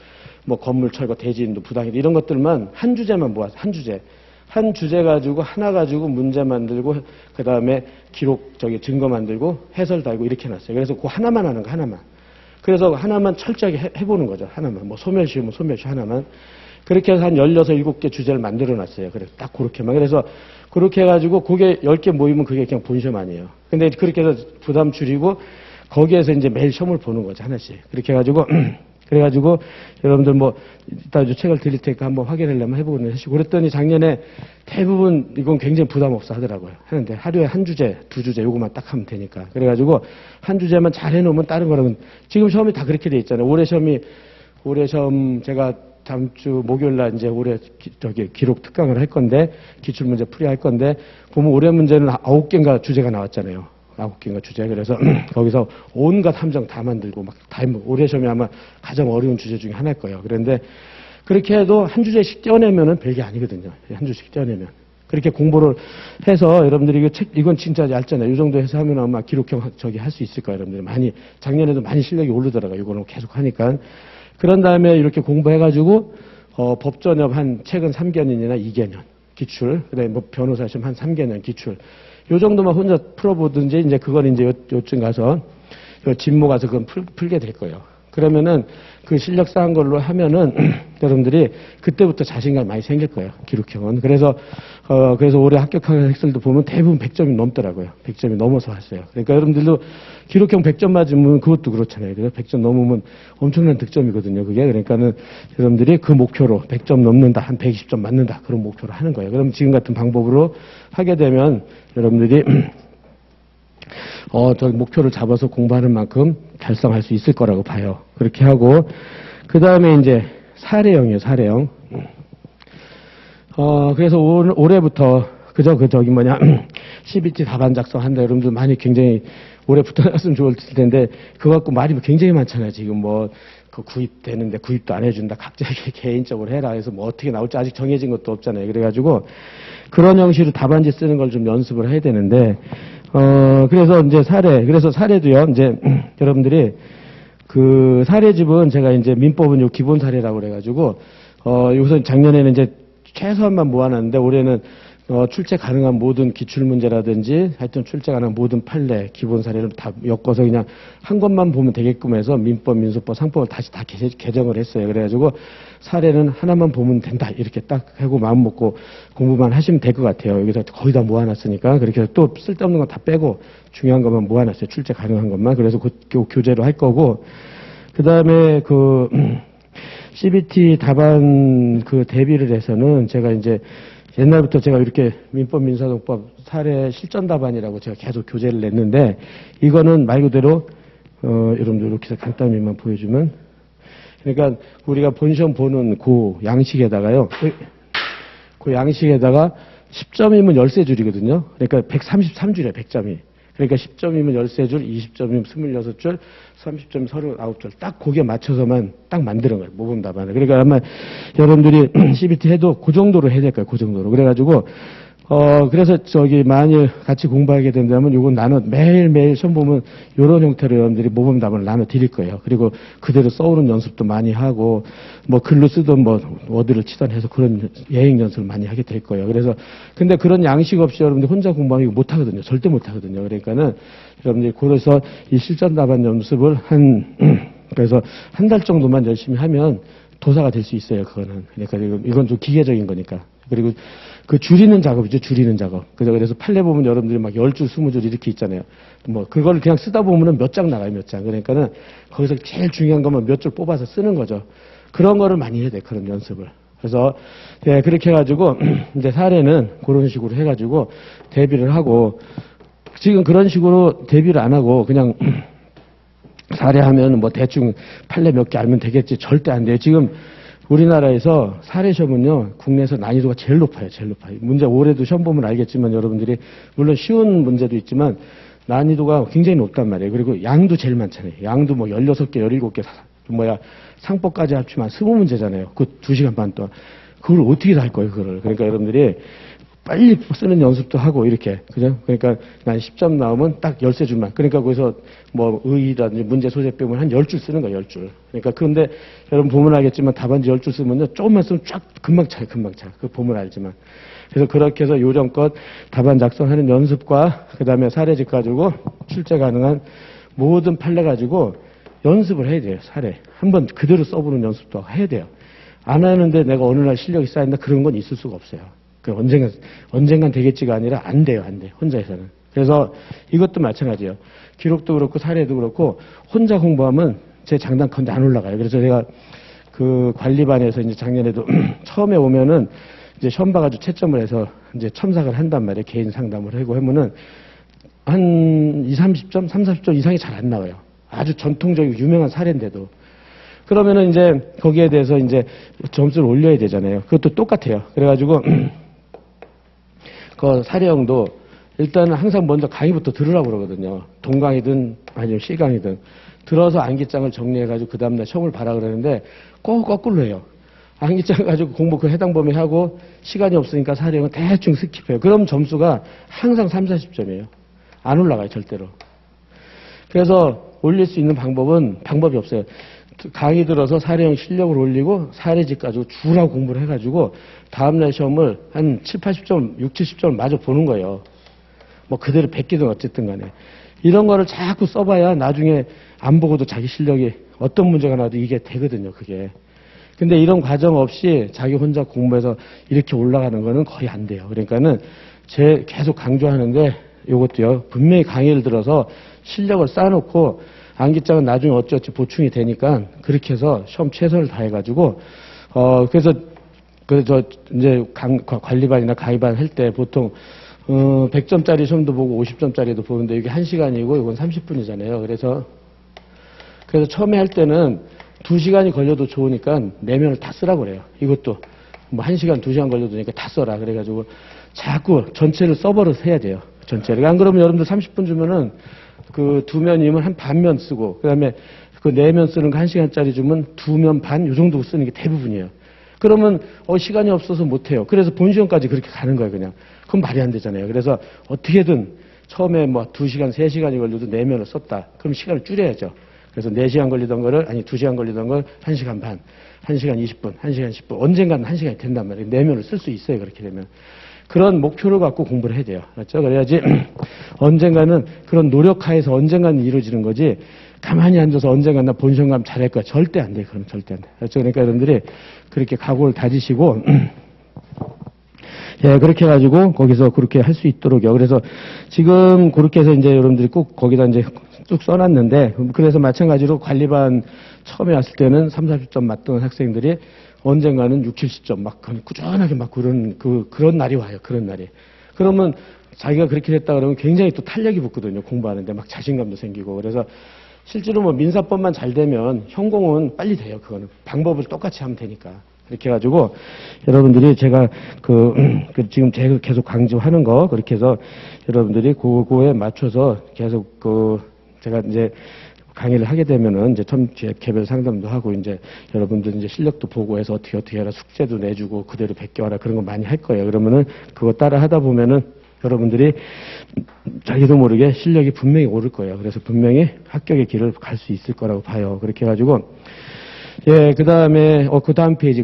뭐, 건물 철거, 대지인도, 부당이도 이런 것들만 한 주제만 모아서, 한 주제. 한 주제 가지고 하나 가지고 문제 만들고 그 다음에 기록 증거 만들고 해설 달고 이렇게 해놨어요. 그래서 그 하나만 하는 거 하나만. 그래서 하나만 철저하게 해보는 거죠. 하나만. 뭐 소멸시우면 소멸시 하나만. 그렇게 해서 한 16, 7개 주제를 만들어 놨어요. 그래서 딱 그렇게만. 그래서 그렇게 해가지고 그게 10개 모이면 그게 그냥 본시험 아니에요. 근데 그렇게 해서 부담 줄이고 거기에서 이제 매일 시험을 보는 거죠. 하나씩. 그렇게 해가지고 그래가지고 여러분들 뭐 이따 책을 드릴 테니까 한번 확인하려면 해보고 하시고 그랬더니 작년에 대부분 이건 굉장히 부담 없어 하더라고요. 하는데 하루에 한 주제, 두 주제 요거만 딱 하면 되니까. 그래가지고 한 주제만 잘 해놓으면 다른 거랑은 지금 시험이 다 그렇게 돼 있잖아요. 올해 시험 제가 다음 주 목요일 날 이제 올해 기록 특강을 할 건데 기출문제 풀이할 건데 보면 올해 문제는 9개인가 주제가 나왔잖아요. 9개인가 주제. 그래서 거기서 온갖 함정 다 만들고 막 다 올해 시험이 아마 가장 어려운 주제 중에 하나일 거예요. 그런데 그렇게 해도 한 주제씩 떼어내면은 별게 아니거든요. 한 주제씩 떼어내면. 그렇게 공부를 해서 여러분들이 이건 진짜 얇잖아요. 이 정도 해서 하면 아마 기록형 할 수 있을 거예요. 여러분들이 많이, 작년에도 많이 실력이 오르더라고요. 이거는 계속 하니까. 그런 다음에 이렇게 공부해가지고, 법전협 한 최근 3개년이나 2개년 기출, 그 다음에 뭐 변호사 시험 한 3개년 기출. 요 정도만 혼자 풀어보든지, 이제 그건 이제 요쯤 가서, 진모 가서 그건 풀게 될 거예요. 그러면은 그 실력 쌓은 걸로 하면은 여러분들이 그때부터 자신감이 많이 생길 거예요. 기록형은. 그래서 올해 합격한 학생들도 보면 대부분 100점이 넘더라고요. 100점이 넘어서 왔어요. 그러니까 여러분들도 기록형 100점 맞으면 그것도 그렇잖아요. 그래서 100점 넘으면 엄청난 득점이거든요. 그게. 그러니까는 여러분들이 그 목표로 100점 넘는다, 한 120점 맞는다. 그런 목표로 하는 거예요. 그럼 지금 같은 방법으로 하게 되면 여러분들이 저 목표를 잡아서 공부하는 만큼 달성할 수 있을 거라고 봐요. 그렇게 하고, 그 다음에 이제 사례형이에요, 사례형. 그래서 올해부터, CBT 답안 작성한다. 여러분들 많이 굉장히 올해부터 했으면 좋을 텐데, 그거 갖고 말이 굉장히 많잖아요. 지금 뭐, 구입되는데 구입도 안 해준다. 각자 개인적으로 해라. 해서 뭐 어떻게 나올지 아직 정해진 것도 없잖아요. 그래가지고, 그런 형식으로 답안지 쓰는 걸 좀 연습을 해야 되는데, 그래서 이제 그래서 사례도요, 이제, 여러분들이, 그 사례집은 제가 이제 민법은 요 기본 사례라고 그래가지고, 여기서 작년에는 이제 최소한만 모아놨는데, 올해는 출제 가능한 모든 기출문제라든지 하여튼 출제 가능한 모든 판례, 기본 사례를 다 엮어서 그냥 한 것만 보면 되게끔 해서 민법, 민소법, 상법을 다시 다 개정을 했어요. 그래가지고 사례는 하나만 보면 된다. 이렇게 딱 하고 마음 먹고 공부만 하시면 될 것 같아요. 여기서 거의 다 모아놨으니까. 그렇게 해서 또 쓸데없는 거 다 빼고 중요한 것만 모아놨어요. 출제 가능한 것만. 그래서 그 교재로 할 거고. 그 다음에 CBT 답안 대비를 해서는 제가 이제 옛날부터 제가 이렇게 민법, 민사동법 사례 실전 답안이라고 제가 계속 교재를 냈는데, 이거는 말 그대로, 여러분들 이렇게 해서 간단히만 보여주면, 그러니까 우리가 본시험 보는 양식에다가요, 그 양식에다가 10점이면 13줄이거든요. 그러니까 133줄이에요, 100점이. 그러니까 10점이면 13줄, 20점이면 26줄, 30점이면 39줄. 딱 거기에 맞춰서만 딱 만드는 거예요. 모범 답안을. 그러니까 아마 여러분들이 CBT 해도 그 정도로 해야 될 거예요. 그 정도로. 그래가지고, 그래서 만일 같이 공부하게 된다면 요건 매일매일 시험 보면 요런 형태로 여러분들이 모범 답안을 나눠 드릴 거예요. 그리고 그대로 써오는 연습도 많이 하고, 글로 쓰던 워드를 치던 해서 그런 예행 연습을 많이 하게 될 거예요. 그래서, 근데 그런 양식 없이 여러분들 혼자 공부하면 이거 못 하거든요. 절대 못 하거든요. 그러니까는 여러분들이 그래서 이 실전 답안 연습을 그래서 한 달 정도만 열심히 하면 도사가 될 수 있어요. 그거는. 그러니까 이건 좀 기계적인 거니까. 그리고 줄이는 작업이죠. 줄이는 작업. 그래서 판례 보면 여러분들이 막 10줄, 20줄 이렇게 있잖아요. 그걸 그냥 쓰다 보면은 몇 장 나가요, 몇 장. 그러니까는 거기서 제일 중요한 것만 몇 줄 뽑아서 쓰는 거죠. 그런 거를 많이 해야 돼, 그런 연습을. 그래서, 예, 그렇게 해가지고, 이제 사례는 그런 식으로 해가지고 대비를 하고, 지금 그런 식으로 대비를 안 하고, 그냥 사례하면 대충 판례 몇 개 알면 되겠지. 절대 안 돼요. 지금 우리나라에서 사례 시험은요, 국내에서 난이도가 제일 높아요, 제일 높아요. 문제 올해도 시험 보면 알겠지만 여러분들이, 물론 쉬운 문제도 있지만 난이도가 굉장히 높단 말이에요. 그리고 양도 제일 많잖아요. 양도 16개, 17개, 상법까지 합치면 20문제잖아요. 그 2시간 반 동안. 그걸 어떻게 다 할 거예요, 그거를. 그러니까 여러분들이 빨리 쓰는 연습도 하고, 이렇게. 그죠? 그러니까 난 10점 나오면 딱 13줄만. 그러니까 거기서 의의라든지 문제 소재 빼면 한 10줄 쓰는 거야, 10줄. 그러니까 그런데 여러분 보면 알겠지만 답안지 10줄 쓰면요, 조금만 쓰면 쫙 금방 차요, 금방 차. 그거 보면 알지만. 그래서 그렇게 해서 요령껏 답안 작성하는 연습과 그 다음에 사례집 가지고 출제 가능한 모든 판례 가지고 연습을 해야 돼요, 사례. 한번 그대로 써보는 연습도 해야 돼요. 안 하는데 내가 어느 날 실력이 쌓인다, 그런 건 있을 수가 없어요. 언젠간 되겠지가 아니라 안 돼요, 안 돼. 혼자서는. 그래서 이것도 마찬가지예요. 기록도 그렇고 사례도 그렇고 혼자 공부하면 제 장단컨대 안 올라가요. 그래서 제가 관리반에서 이제 작년에도 처음에 오면은 이제 시험 봐가지고 채점을 해서 이제 첨삭을 한단 말이에요. 개인 상담을 하고 하면은 한 30점, 40점 이상이 잘 안 나와요. 아주 전통적이고 유명한 사례인데도. 그러면은 이제 거기에 대해서 이제 점수를 올려야 되잖아요. 그것도 똑같아요. 그래가지고 그 사례형도 일단은 항상 먼저 강의부터 들으라고 그러거든요. 동강이든 아니면 시강이든. 들어서 암기장을 정리해가지고 그 다음날 시험을 봐라 그러는데 꼭 거꾸로 해요. 암기장 가지고 공부 해당 범위 하고 시간이 없으니까 사례형은 대충 스킵해요. 그럼 점수가 항상 30, 40점이에요. 안 올라가요, 절대로. 그래서 올릴 수 있는 방법이 없어요. 강의 들어서 사례형 실력을 올리고 사례집 가지고 주라고 공부를 해가지고 다음날 시험을 한 80점, 70점을 마저 보는 거예요. 그대로 베끼든 어쨌든 간에. 이런 거를 자꾸 써봐야 나중에 안 보고도 자기 실력이 어떤 문제가 나와도 이게 되거든요, 그게. 근데 이런 과정 없이 자기 혼자 공부해서 이렇게 올라가는 거는 거의 안 돼요. 그러니까는 계속 강조하는데 요것도요, 분명히 강의를 들어서 실력을 쌓아놓고 암기장은 나중에 어찌어찌 보충이 되니까 그렇게 해서 시험 최선을 다해가지고, 그래서 이제 관리반이나 강의반 할 때 보통 100점짜리 시험도 보고 50점짜리도 보는데 이게 1시간이고 이건 30분이잖아요. 그래서 처음에 할 때는 2시간이 걸려도 좋으니까 내면을 다 쓰라고 그래요. 이것도 1시간, 2시간 걸려도 되니까 다 써라. 그래가지고 자꾸 전체를 써버려서 해야 돼요. 전체를. 안 그러면 여러분들 30분 주면은 그 2면이면 한 반면 쓰고, 그 다음에 그 4면 쓰는 거 1시간짜리 주면 2면 반, 요 정도 쓰는 게 대부분이에요. 그러면, 시간이 없어서 못해요. 그래서 본시험까지 그렇게 가는 거예요, 그냥. 그건 말이 안 되잖아요. 그래서 어떻게든 처음에 2시간, 3시간이 걸려도 4면을 썼다. 그럼 시간을 줄여야죠. 그래서 4시간 걸리던 거를, 2시간 걸리던 걸 1시간 반, 1시간 20분, 1시간 10분, 언젠가는 1시간이 된단 말이에요. 4면을 쓸 수 있어요, 그렇게 되면. 그런 목표를 갖고 공부를 해야 돼요. 그렇죠? 그래야지 언젠가는 그런 노력하에서 언젠가는 이루어지는 거지 가만히 앉아서 언젠가 나 본시험 가면 잘할 거야. 절대 안 돼. 그럼 절대 안 돼. 그렇죠? 그러니까 여러분들이 그렇게 각오를 다지시고 예, 그렇게 해가지고 거기서 그렇게 할 수 있도록요. 그래서 지금 그렇게 해서 이제 여러분들이 꼭 거기다 이제 쭉 써놨는데 그래서 마찬가지로 관리반 처음에 왔을 때는 3, 40점 맞던 학생들이 언젠가는 6, 70점 막 꾸준하게 막 그런 날이 와요. 그런 날이. 그러면 자기가 그렇게 됐다 그러면 굉장히 또 탄력이 붙거든요. 공부하는데 막 자신감도 생기고. 그래서 실제로 뭐 민사법만 잘 되면 현공은 빨리 돼요. 그거는. 방법을 똑같이 하면 되니까. 이렇게 해가지고 여러분들이 제가 지금 제가 계속 강조하는 거 그렇게 해서 여러분들이 그거에 맞춰서 계속 제가 이제 강의를 하게 되면은 이제 개별 상담도 하고 이제 여러분들 이제 실력도 보고 해서 어떻게 해라 숙제도 내주고 그대로 베껴와라 그런 거 많이 할 거예요. 그러면은 그거 따라 하다 보면은 여러분들이 자기도 모르게 실력이 분명히 오를 거예요. 그래서 분명히 합격의 길을 갈 수 있을 거라고 봐요. 그렇게 해가지고 예, 그 다음에, 그 다음 페이지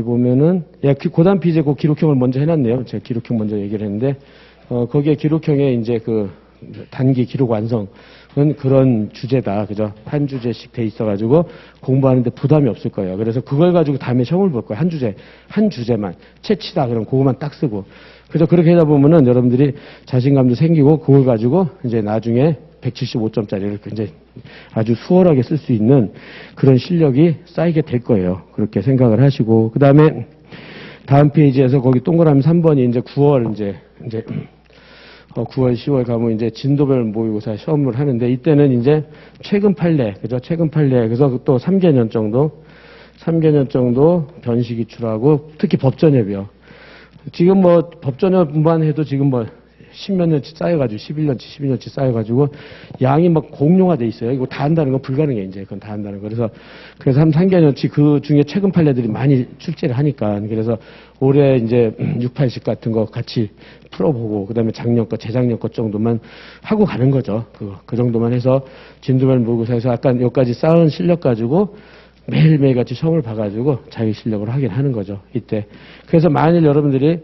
보면은, 예, 그 다음 페이지에 그 기록형을 먼저 해놨네요. 제가 기록형 먼저 얘기를 했는데, 거기에 기록형에 이제 단기 기록 완성은 그런 주제다. 그죠? 한 주제씩 돼 있어가지고 공부하는데 부담이 없을 거예요. 그래서 그걸 가지고 다음에 시험을 볼 거예요. 한 주제만. 채치다. 그럼 그거만 딱 쓰고. 그래서 그렇게 하다 보면은 여러분들이 자신감도 생기고 그걸 가지고 이제 나중에 175점짜리를 이제 아주 수월하게 쓸 수 있는 그런 실력이 쌓이게 될 거예요. 그렇게 생각을 하시고. 그 다음에 다음 페이지에서 거기 동그라미 3번이 이제 9월 10월 가면 이제 진도별 모의고사 시험을 하는데 이때는 이제 최근 판례, 그죠? 최근 판례. 그래서 또 3개년 정도 변시 기출하고 특히 법전협이요. 지금 뭐 법전협만 해도 지금 뭐 10몇 년치 쌓여가지고 11년치, 12년치 쌓여가지고 양이 막 공룡화돼 있어요. 이거 다 한다는 건 불가능해 이제 그건 다 한다는 거. 그래서 한 3개년치 그 중에 최근 판례들이 많이 출제를 하니까 그래서 올해 이제 6, 80 같은 거 같이 풀어보고 그다음에 작년 거, 재작년 거 정도만 하고 가는 거죠. 그 정도만 해서 진도별 모의고사에서 아까 여기까지 쌓은 실력 가지고 매일매일 같이 시험을 봐가지고 자기 실력을 확인하는 거죠. 이때. 그래서 만일 여러분들이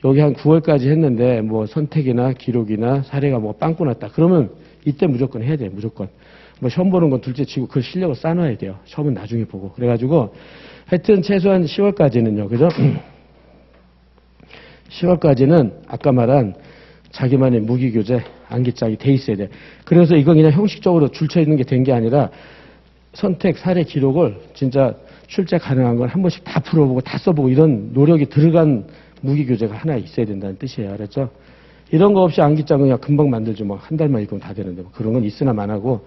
여기 한 9월까지 했는데 뭐 선택이나 기록이나 사례가 뭐 빵꾸 났다. 그러면 이때 무조건 해야 돼요. 무조건. 뭐 시험 보는 건 둘째 치고 그 실력을 쌓아놔야 돼요. 시험은 나중에 보고. 그래가지고 하여튼 최소한 10월까지는요. 그죠? 10월까지는 아까 말한 자기만의 무기교재 암기장이 돼 있어야 돼. 그래서 이건 그냥 형식적으로 줄쳐 있는 게 된 게 아니라 선택 사례 기록을 진짜 출제 가능한 걸 한 번씩 다 풀어보고 다 써보고 이런 노력이 들어간 무기교재가 하나 있어야 된다는 뜻이에요. 알았죠? 이런 거 없이 암기장은 그냥 금방 만들죠. 뭐 한 달만 읽으면 다 되는데 뭐 그런 건 있으나 마나고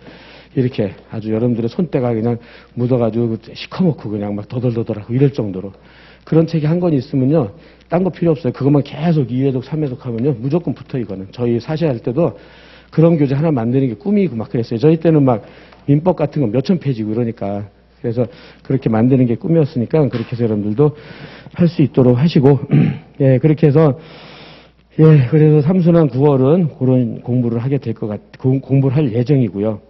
이렇게 아주 여러분들의 손때가 그냥 묻어가지고 시커멓고 그냥 막 더덜더덜하고 이럴 정도로 그런 책이 한 권 있으면요. 딴 거 필요 없어요. 그것만 계속 2회독, 3회독 하면요. 무조건 붙어 이거는. 저희 사시할 때도 그런 교재 하나 만드는 게 꿈이고 막 그랬어요. 저희 때는 막 민법 같은 거 몇천 페이지고 그러니까. 그래서 그렇게 만드는 게 꿈이었으니까 그렇게 해서 여러분들도 할 수 있도록 하시고 예, 그렇게 해서 예, 그래서 삼순환 9월은 그런 공부를 하게 될 것 공부를 할 예정이고요.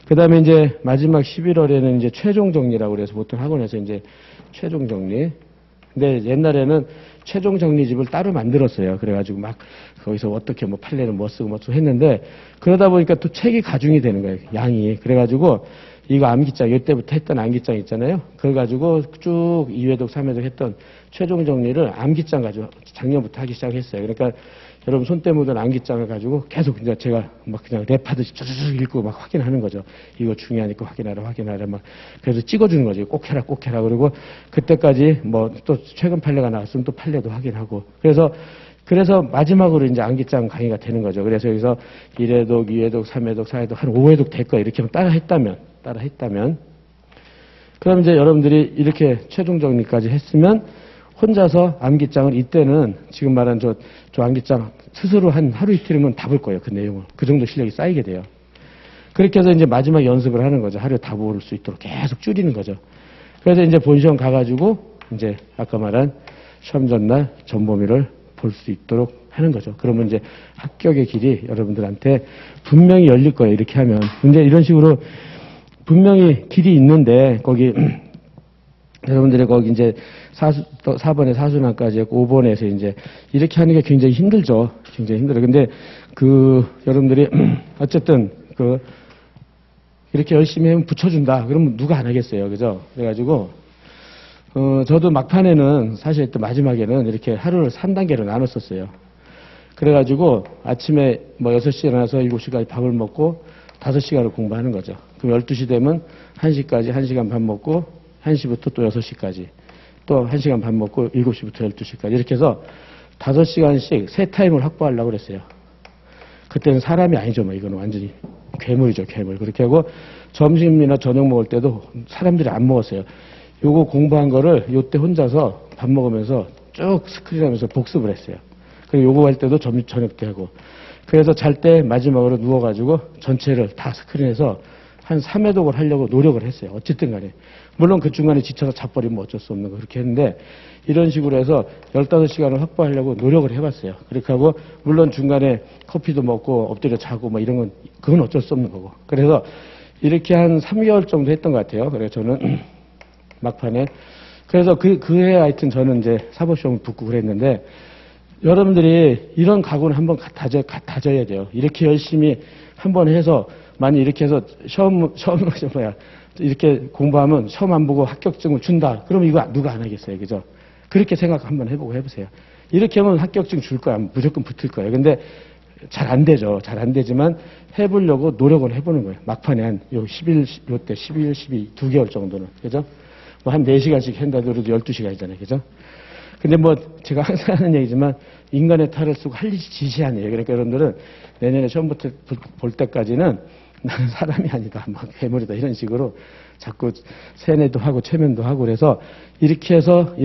그 다음에 이제 마지막 11월에는 이제 최종 정리라고 그래서 보통 학원에서 이제 최종 정리. 근데 옛날에는 최종 정리집을 따로 만들었어요. 그래가지고 막 거기서 어떻게 뭐 판례는 뭐 쓰고 뭐 쓰고 했는데 그러다 보니까 또 책이 가중이 되는 거예요. 양이. 그래가지고 이거 암기장, 이때부터 했던 암기장 있잖아요. 그걸 가지고 쭉 2회독, 3회독 했던 최종 정리를 암기장 가지고 작년부터 하기 시작했어요. 그러니까 여러분 손때 묻은 암기장을 가지고 계속 이제 제가 막 그냥 랩하듯이 쭉 읽고 막 확인하는 거죠. 이거 중요하니까 확인하라 막. 그래서 찍어주는 거죠. 꼭 해라. 그리고 그때까지 뭐 또 최근 판례가 나왔으면 또 판례도 확인하고. 그래서 마지막으로 이제 암기장 강의가 되는 거죠. 그래서 여기서 1회독, 2회독, 3회독, 4회독 한 5회독 될 거예요. 이렇게 따라 했다면. 그럼 이제 여러분들이 이렇게 최종 정리까지 했으면 혼자서 암기장을 이때는 지금 말한 저 암기장 스스로 한 하루 이틀이면 다 볼 거예요. 그 내용을. 그 정도 실력이 쌓이게 돼요. 그렇게 해서 이제 마지막 연습을 하는 거죠. 하루에 다 볼 수 있도록 계속 줄이는 거죠. 그래서 이제 본시험 가가지고 이제 아까 말한 시험 전날 전범위를 볼 수 있도록 하는 거죠. 그러면 이제 합격의 길이 여러분들한테 분명히 열릴 거예요. 이렇게 하면. 근데 이런 식으로 분명히 길이 있는데 거기 여러분들이 거기 이제 4번에 사순환까지 했고 5번에서 이제 이렇게 하는 게 굉장히 힘들죠. 굉장히 힘들어요. 근데 여러분들이 어쨌든 이렇게 열심히 하면 붙여준다. 그러면 누가 안 하겠어요. 그죠? 그래가지고, 저도 막판에는 사실 또 마지막에는 이렇게 하루를 3단계로 나눴었어요. 그래가지고 아침에 뭐 6시에 일어나서 7시까지 밥을 먹고 5시간을 공부하는 거죠. 그럼 12시 되면 1시까지 1시간 반 먹고 1시부터 또 6시까지 또 1시간 반 먹고 7시부터 12시까지 이렇게 해서 5시간씩 세 타임을 확보하려고 그랬어요. 그때는 사람이 아니죠. 뭐 이거는 완전히 괴물이죠. 괴물. 그렇게 하고 점심이나 저녁 먹을 때도 사람들이 안 먹었어요. 요거 공부한 거를 요때 혼자서 밥 먹으면서 쭉 스크린하면서 복습을 했어요. 그리고 요거 할 때도 저녁 때 하고. 그래서 잘 때 마지막으로 누워가지고 전체를 다 스크린해서 한 3회독을 하려고 노력을 했어요. 어쨌든 간에. 물론 그 중간에 지쳐서 자버리면 어쩔 수 없는 거 그렇게 했는데 이런 식으로 해서 15시간을 확보하려고 노력을 해봤어요. 그렇게 하고 물론 중간에 커피도 먹고 엎드려 자고 뭐 이런 건 그건 어쩔 수 없는 거고. 그래서 이렇게 한 3개월 정도 했던 것 같아요. 그래서 저는 막판에. 그래서 그해 하여튼 저는 이제 사법시험을 붙고 그랬는데 여러분들이 이런 각오는 한번 다져야 돼요. 이렇게 열심히 한번 해서 만약 이렇게 해서 시험 이렇게 공부하면 시험 안 보고 합격증을 준다. 그러면 이거 누가 안 하겠어요. 그죠? 그렇게 생각 한번 해보고 해보세요. 이렇게 하면 합격증 줄 거야. 무조건 붙을 거예요. 근데 잘 안 되죠. 잘 안 되지만 해보려고 노력을 해보는 거예요. 막판에 한 요때 11, 12, 2개월 정도는. 그죠? 뭐 한 4시간씩 한다더라도 12시간이잖아요. 그죠? 근데 뭐 제가 항상 하는 얘기지만 인간의 탈을 쓰고 할 짓이 아니에요. 그러니까 여러분들은 내년에 시험부터 볼 때까지는 나는 사람이 아니다. 막 괴물이다. 이런 식으로 자꾸 세뇌도 하고 최면도 하고 그래서 이렇게 해서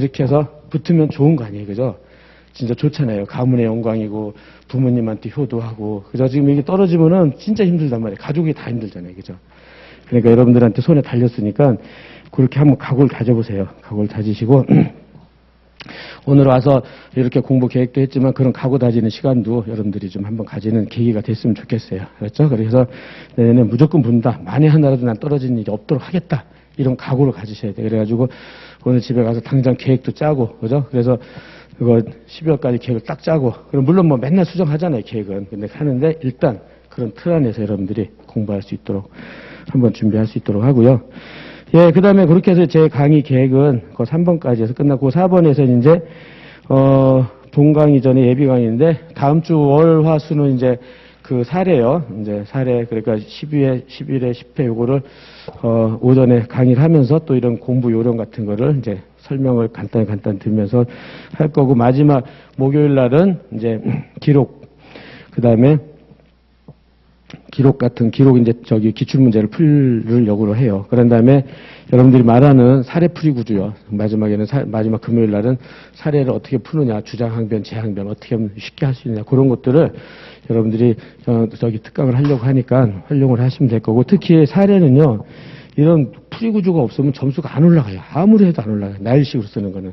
붙으면 좋은 거 아니에요. 그죠? 진짜 좋잖아요. 가문의 영광이고 부모님한테 효도하고. 그죠? 지금 이게 떨어지면은 진짜 힘들단 말이에요. 가족이 다 힘들잖아요. 그죠? 그러니까 여러분들한테 손에 달렸으니까 그렇게 한번 각오를 다져보세요. 각오를 다지시고 오늘 와서 이렇게 공부 계획도 했지만 그런 각오 다지는 시간도 여러분들이 좀 한번 가지는 계기가 됐으면 좋겠어요. 그렇죠? 그래서 내년에 무조건 분다. 만에 하나라도 난 떨어지는 일이 없도록 하겠다. 이런 각오를 가지셔야 돼요. 그래가지고 오늘 집에 가서 당장 계획도 짜고, 그죠? 그래서 그거 12월까지 계획을 딱 짜고, 그럼 물론 뭐 맨날 수정하잖아요, 계획은. 근데 하는데 일단 그런 틀 안에서 여러분들이 공부할 수 있도록 한번 준비할 수 있도록 하고요. 예, 그 다음에 그렇게 해서 제 강의 계획은 그 3번까지 해서 끝났고, 4번에서 이제, 본강의 전에 예비 강의인데, 다음 주 월, 화, 수는 이제 그 사례요. 이제 사례, 그러니까 12회, 11회, 10회 요거를, 오전에 강의를 하면서 또 이런 공부 요령 같은 거를 이제 설명을 간단히 들면서 할 거고, 마지막 목요일 날은 이제 기록, 그 다음에 기록 이제 기출문제를 풀려고 해요. 그런 다음에 여러분들이 말하는 사례풀이 구조요. 마지막에는 마지막 금요일 날은 사례를 어떻게 푸느냐, 주장항변, 재항변 어떻게 하면 쉽게 할 수 있느냐, 그런 것들을 여러분들이 특강을 하려고 하니까 활용을 하시면 될 거고, 특히 사례는요, 이런 풀이 구조가 없으면 점수가 안 올라가요. 아무리 해도 안 올라가요. 나일식으로 쓰는 거는.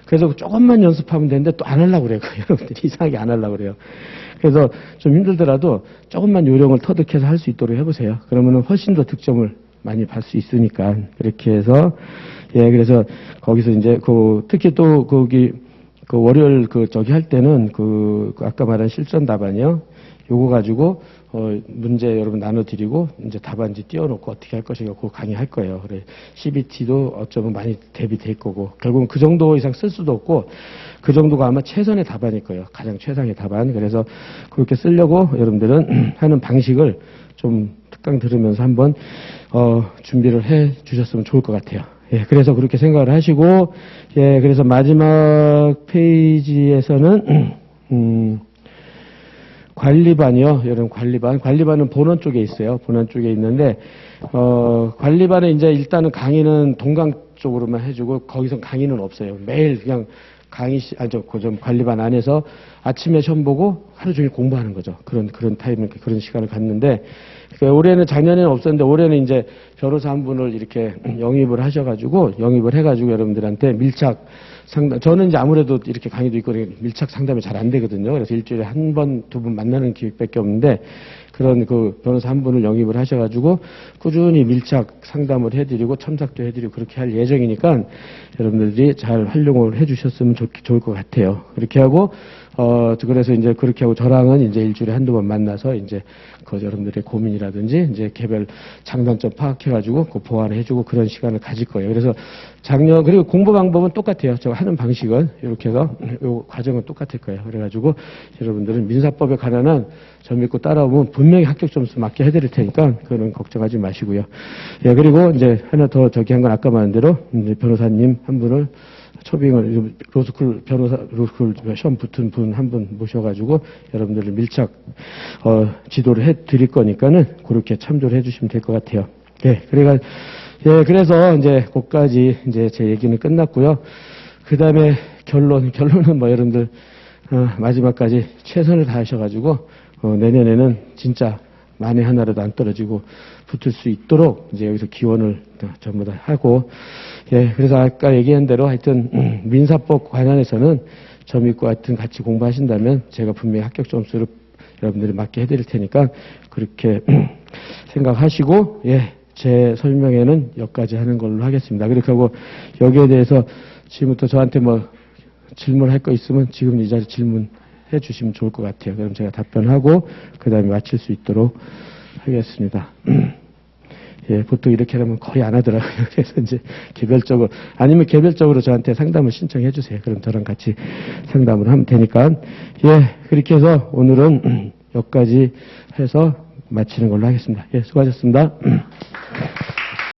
그래서 조금만 연습하면 되는데 또 안 하려고 그래요. 여러분들이 이상하게 안 하려고 그래요. 그래서 좀 힘들더라도 조금만 요령을 터득해서 할 수 있도록 해보세요. 그러면은 훨씬 더 득점을 많이 받을 수 있으니까. 그렇게 해서, 예, 그래서 거기서 이제 특히 또 월요일 할 때는 아까 말한 실전 답안이요. 요거 가지고 문제 여러분 나눠드리고 이제 답안지 띄워놓고 어떻게 할 것인가 그거 강의할 거예요. 그래 CBT도 어쩌면 많이 대비될 거고 결국은 그 정도 이상 쓸 수도 없고 그 정도가 아마 최선의 답안일 거예요. 가장 최상의 답안. 그래서 그렇게 쓰려고 여러분들은 하는 방식을 좀 특강 들으면서 한번 준비를 해 주셨으면 좋을 것 같아요. 예, 그래서 그렇게 생각을 하시고, 예, 그래서 마지막 페이지에서는 관리반이요. 여러분 관리반은 본원 쪽에 있어요. 본원 쪽에 있는데 관리반에 이제 일단은 강의는 동강 쪽으로만 해주고 거기서 강의는 없어요. 매일 그냥 관리반 안에서 아침에 시험 보고 하루 종일 공부하는 거죠. 그런 타임, 그런 시간을 갖는데, 올해는 작년에는 없었는데, 올해는 이제 변호사 한 분을 이렇게 영입을 해가지고 여러분들한테 밀착 상담, 저는 이제 아무래도 이렇게 강의도 있고 밀착 상담이 잘 안 되거든요. 그래서 일주일에 한 번, 두 번 만나는 기회밖에 없는데 그런 그 변호사 한 분을 영입을 하셔가지고 꾸준히 밀착 상담을 해드리고 첨삭도 해드리고 그렇게 할 예정이니까 여러분들이 잘 활용을 해주셨으면 좋을 것 같아요. 그렇게 하고 그래서 이제 그렇게 하고 저랑은 이제 일주일에 한두 번 만나서 이제 그 여러분들의 고민이라든지 이제 개별 장단점 파악해가지고 그 보완해주고 그런 시간을 가질 거예요. 그래서 그리고 공부 방법은 똑같아요. 저 하는 방식은 이렇게 해서 요 과정은 똑같을 거예요. 그래가지고 여러분들은 민사법에 관한은 저 믿고 따라오면 분명히 합격 점수 맞게 해드릴 테니까 그거는 걱정하지 마시고요. 예, 그리고 이제 하나 더 저기 한 건 아까 말한 대로 이제 변호사님 한 분을 초빙을 로스쿨 시험 붙은 분 한 분 모셔가지고 여러분들을 밀착 지도를 해드릴 거니까는 그렇게 참조를 해주시면 될 것 같아요. 예, 그래서 이제 그까지 이제 제 얘기는 끝났고요. 그 다음에 결론은 뭐 여러분들 마지막까지 최선을 다하셔가지고 내년에는 진짜 만에 하나라도 안 떨어지고 붙을 수 있도록 이제 여기서 기원을 전부 다 하고, 예, 그래서 아까 얘기한 대로 하여튼 민사법 관련해서는 저 믿고 하여튼 같이 공부하신다면 제가 분명히 합격 점수를 여러분들이 맞게 해드릴 테니까 그렇게 생각하시고, 예, 제 설명에는 여기까지 하는 걸로 하겠습니다. 그렇게 하고 여기에 대해서 지금부터 저한테 뭐 질문할 거 있으면 지금 이 자리 질문해 주시면 좋을 것 같아요. 그럼 제가 답변하고 그 다음에 마칠 수 있도록 하겠습니다. 예, 보통 이렇게 하면 거의 안 하더라고요. 그래서 이제 개별적으로 저한테 상담을 신청해 주세요. 그럼 저랑 같이 상담을 하면 되니까. 예, 그렇게 해서 오늘은 여기까지 해서 마치는 걸로 하겠습니다. 예, 수고하셨습니다.